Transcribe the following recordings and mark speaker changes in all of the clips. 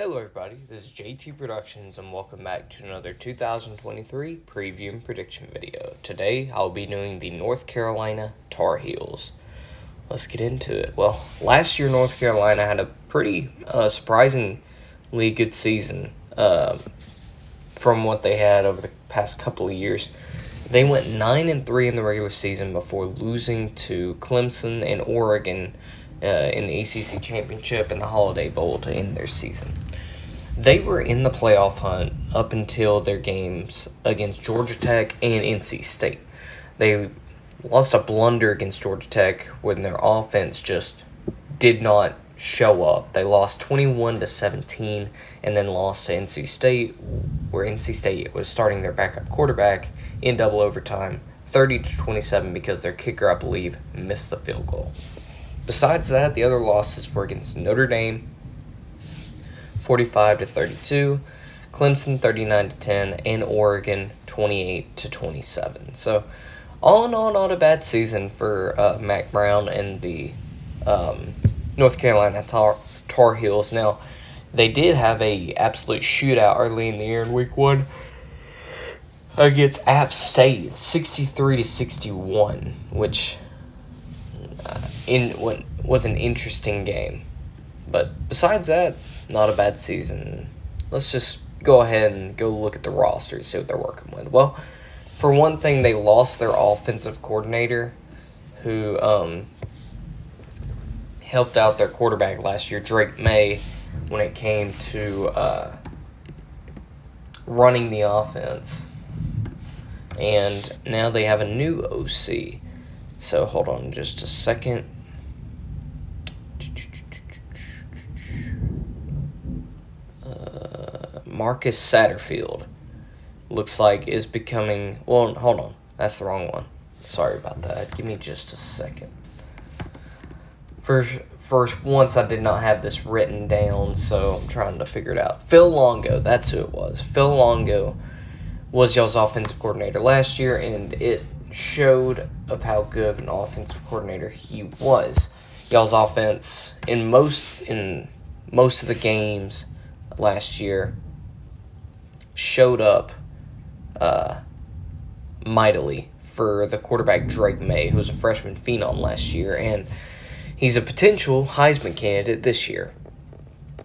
Speaker 1: Hello everybody, this is JT Productions and welcome back to another 2023 preview and prediction video. Today I'll be doing the North Carolina Tar Heels. Let's get into it. Well, last year North Carolina had a pretty surprisingly good season from what they had over the past couple of years. They went 9-3 in the regular season before losing to Clemson and Oregon in the ACC Championship and the Holiday Bowl to end their season. They were in the playoff hunt up until their games against Georgia Tech and NC State. They lost a blunder against Georgia Tech when their offense just did not show up. They lost 21-17 and then lost to NC State, where NC State was starting their backup quarterback in double overtime, 30-27 because their kicker, I believe, missed the field goal. Besides that, the other losses were against Notre Dame, 45-32, Clemson 39-10, and Oregon 28-27. So, all in all, not a bad season for Mac Brown and the North Carolina Tar Heels. Now, they did have a absolute shootout early in the year in Week 1 against App State, 63-61, which was an interesting game. But besides that, not a bad season. Let's just go ahead and go look at the roster and see what they're working with. Well, for one thing, they lost their offensive coordinator who helped out their quarterback last year, Drake May, when it came to running the offense. And now they have a new OC. So hold on just a second. Marcus Satterfield looks like is becoming... Well, hold on. That's the wrong one. Sorry about that. Give me just a second. First, once I did not have this written down, so I'm trying to figure it out. Phil Longo, that's who it was. Phil Longo was y'all's offensive coordinator last year, and it showed of how good of an offensive coordinator he was. Y'all's offense in most of the games last year showed up mightily for the quarterback Drake May, who was a freshman phenom last year, and he's a potential Heisman candidate this year.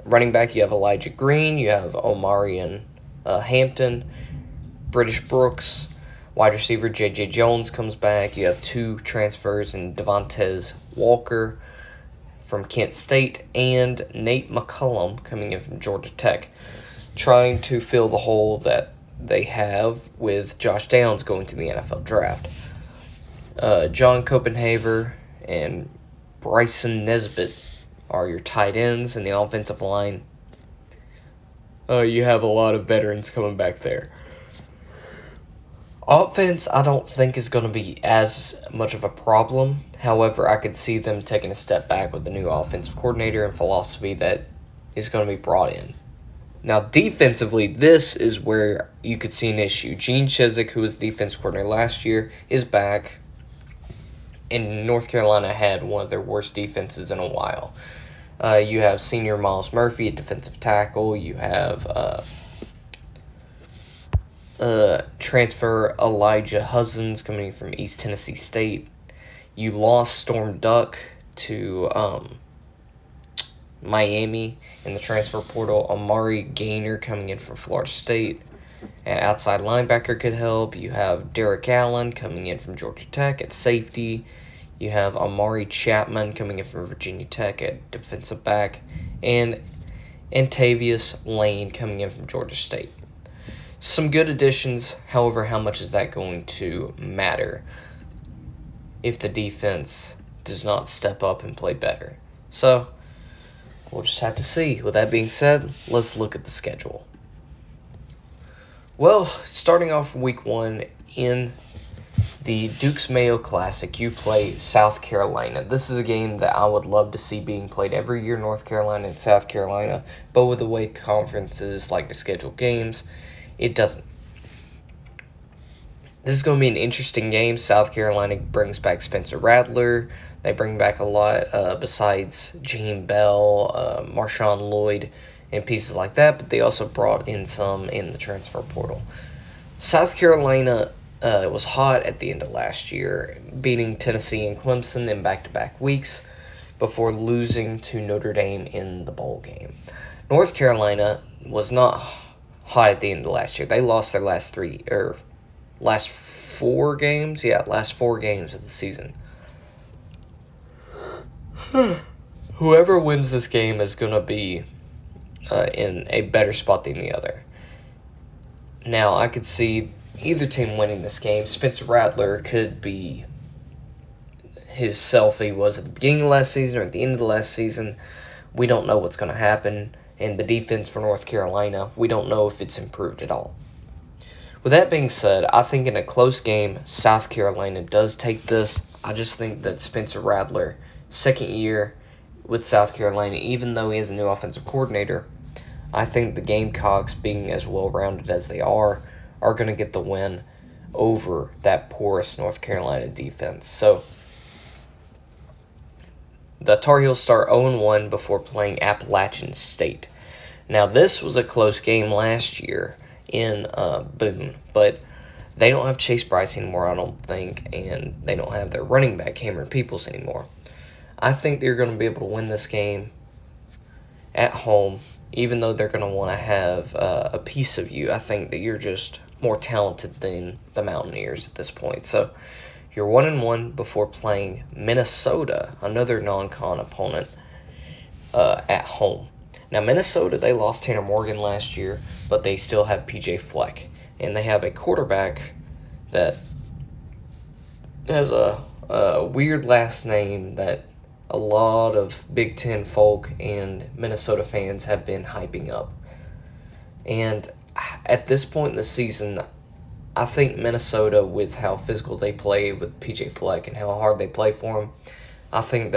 Speaker 1: Running back, you have Elijah Green, you have Omari and Hampton, British Brooks. Wide receiver J.J. Jones comes back. You have two transfers in Devontae Walker from Kent State and Nate McCullum coming in from Georgia Tech, trying to fill the hole that they have with Josh Downs going to the NFL draft. John Copenhaver and Bryson Nesbitt are your tight ends, and the offensive line, you have a lot of veterans coming back there. Offense, I don't think is going to be as much of a problem. However, I could see them taking a step back with the new offensive coordinator and philosophy that is going to be brought in. Now, defensively, this is where you could see an issue. Gene Chizik, who was the defensive coordinator last year, is back. And North Carolina had one of their worst defenses in a while. You have senior Miles Murphy at defensive tackle. You have transfer Elijah Huzzins coming from East Tennessee State. You lost Storm Duck to Miami in the transfer portal. Amari Gaynor coming in from Florida State. An outside linebacker could help. You have Derek Allen coming in from Georgia Tech at safety. You have Amari Chapman coming in from Virginia Tech at defensive back. And Antavius Lane coming in from Georgia State. Some good additions, however, how much is that going to matter if the defense does not step up and play better? So, we'll just have to see. With that being said, let's look at the schedule. Well, starting off Week 1 in the Dukes Mayo Classic, you play South Carolina. This is a game that I would love to see being played every year, North Carolina and South Carolina, but with the way conferences like to schedule games, it doesn't. This is going to be an interesting game. South Carolina brings back Spencer Rattler. They bring back a lot besides Jaheim Bell, Marshawn Lloyd, and pieces like that, but they also brought in some in the transfer portal. South Carolina was hot at the end of last year, beating Tennessee and Clemson in back-to-back weeks before losing to Notre Dame in the bowl game. North Carolina was not hot at the end of last year. They lost their last four games. Yeah, last 4 games of the season. Whoever wins this game is going to be in a better spot than the other. Now, I could see either team winning this game. Spencer Rattler could be his self he was at the beginning of last season or at the end of the last season. We don't know what's going to happen. And the defense for North Carolina, we don't know if it's improved at all. With that being said, I think in a close game, South Carolina does take this. I just think that Spencer Rattler, second year with South Carolina, even though he is a new offensive coordinator, I think the Gamecocks, being as well-rounded as they are going to get the win over that porous North Carolina defense. So, the Tar Heels start 0-1 before playing Appalachian State. Now, this was a close game last year in Boone, but they don't have Chase Bryce anymore, I don't think, and they don't have their running back, Cameron Peoples, anymore. I think they're going to be able to win this game at home, even though they're going to want to have a piece of you. I think that you're just more talented than the Mountaineers at this point. So, you're 1-1 before playing Minnesota, another non-con opponent, at home. Now, Minnesota, they lost Tanner Morgan last year, but they still have P.J. Fleck. And they have a quarterback that has a weird last name that a lot of Big Ten folk and Minnesota fans have been hyping up. And at this point in the season, I think Minnesota, with how physical they play with P.J. Fleck and how hard they play for him, I think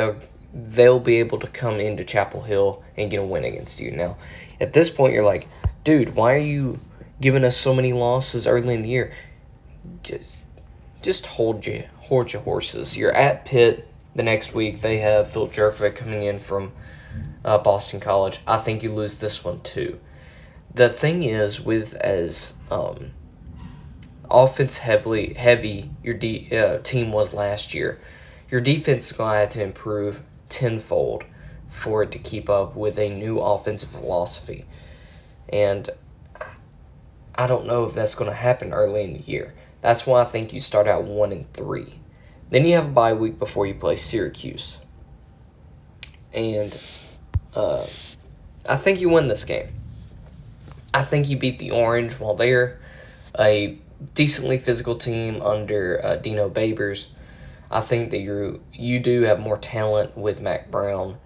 Speaker 1: they'll be able to come into Chapel Hill and get a win against you. Now, at this point, you're like, dude, why are you giving us so many losses early in the year? Just hold your horses. You're at Pitt the next week. They have Phil Jerkovic coming in from Boston College. I think you lose this one too. The thing is, with as offense heavy your team was last year, your defense is going to have to improve tenfold for it to keep up with a new offensive philosophy. And I don't know if that's going to happen early in the year. That's why I think you start out 1-3. Then you have a bye week before you play Syracuse. And I think you win this game. I think you beat the Orange while they're a decently physical team under Dino Babers. I think that you do have more talent with Mac Brown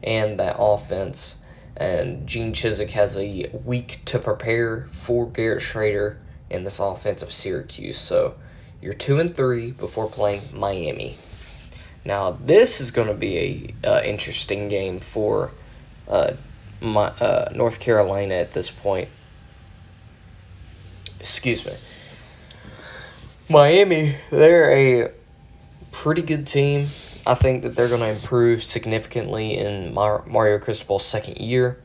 Speaker 1: and that offense. And Gene Chizik has a week to prepare for Garrett Schrader in this offense of Syracuse. So you're 2-3 before playing Miami. Now this is going to be a interesting game for North Carolina at this point. Excuse me. Miami, they're a pretty good team. I think that they're going to improve significantly in Mario Cristobal's second year.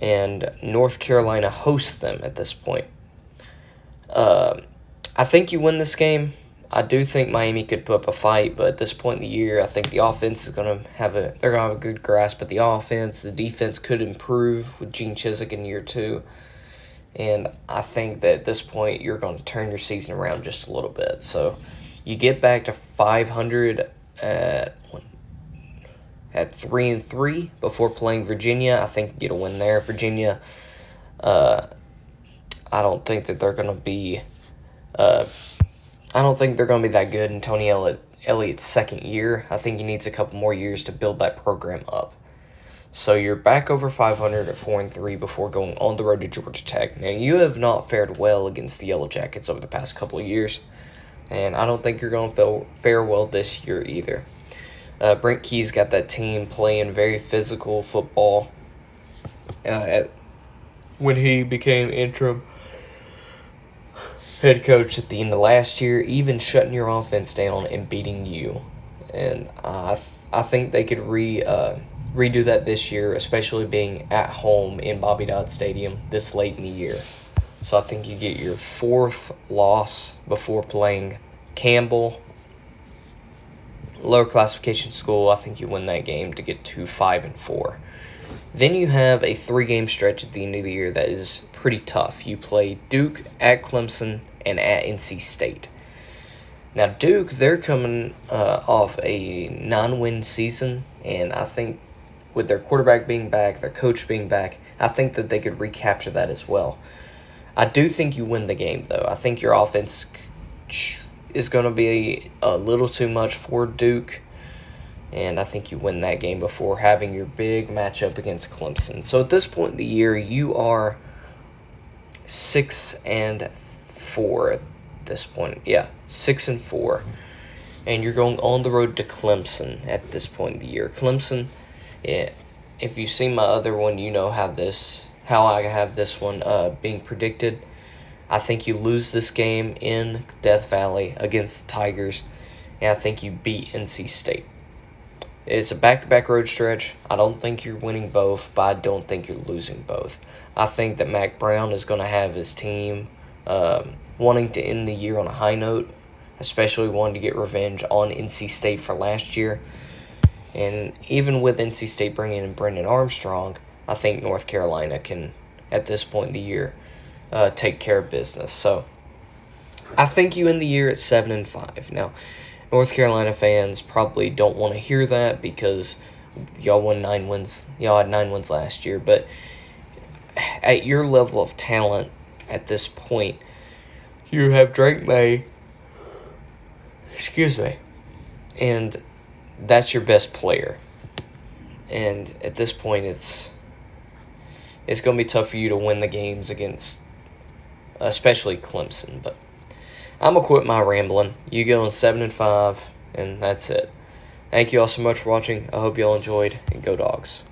Speaker 1: And North Carolina hosts them at this point. I think you win this game. I do think Miami could put up a fight, but at this point in the year, I think the offense is going to have a good grasp of the offense. The defense could improve with Gene Chizik in year 2. And I think that at this point, you're going to turn your season around just a little bit. So you get back to 500 at 3-3 before playing Virginia. I think you get a win there. Virginia, I don't think that they're going to be. I don't think they're going to be that good in Tony Elliott's second year. I think he needs a couple more years to build that program up. So you're back over 500 at 4-3 before going on the road to Georgia Tech. Now, you have not fared well against the Yellow Jackets over the past couple of years, and I don't think you're going to fare well this year either. Brent Key's got that team playing very physical football when he became interim head coach at the end of last year, even shutting your offense down and beating you. And I think they could redo that this year, especially being at home in Bobby Dodd Stadium this late in the year. So I think you get your 4th loss before playing Campbell, lower classification school. I think you win that game to get to 5-4. Then you have a 3-game stretch at the end of the year that is pretty tough. You play Duke, at Clemson, and at NC State. Now Duke, they're coming off a 9-win season, and I think with their quarterback being back, their coach being back, I think that they could recapture that as well. I do think you win the game, though. I think your offense is going to be a little too much for Duke, and I think you win that game before having your big matchup against Clemson. So at this point in the year, you are 6-4 at this point. Yeah, 6-4. And you're going on the road to Clemson at this point in the year. Clemson, yeah, if you've seen my other one, you know how I have this one being predicted. I think you lose this game in Death Valley against the Tigers, and I think you beat NC State. It's a back-to-back road stretch. I don't think you're winning both, but I don't think you're losing both. I think that Mac Brown is going to have his team wanting to end the year on a high note, especially wanting to get revenge on NC State for last year. And even with NC State bringing in Brendan Armstrong, I think North Carolina can, at this point in the year, take care of business. So I think you end the year at 7-5. Now, North Carolina fans probably don't want to hear that because y'all won 9 wins. Y'all had 9 wins last year, but at your level of talent at this point, you have Drake May. And that's your best player. And at this point, it's going to be tough for you to win the games against, especially Clemson. But I'm going to quit my rambling. You go on 7-5, and that's it. Thank you all so much for watching. I hope you all enjoyed, and Go Dogs.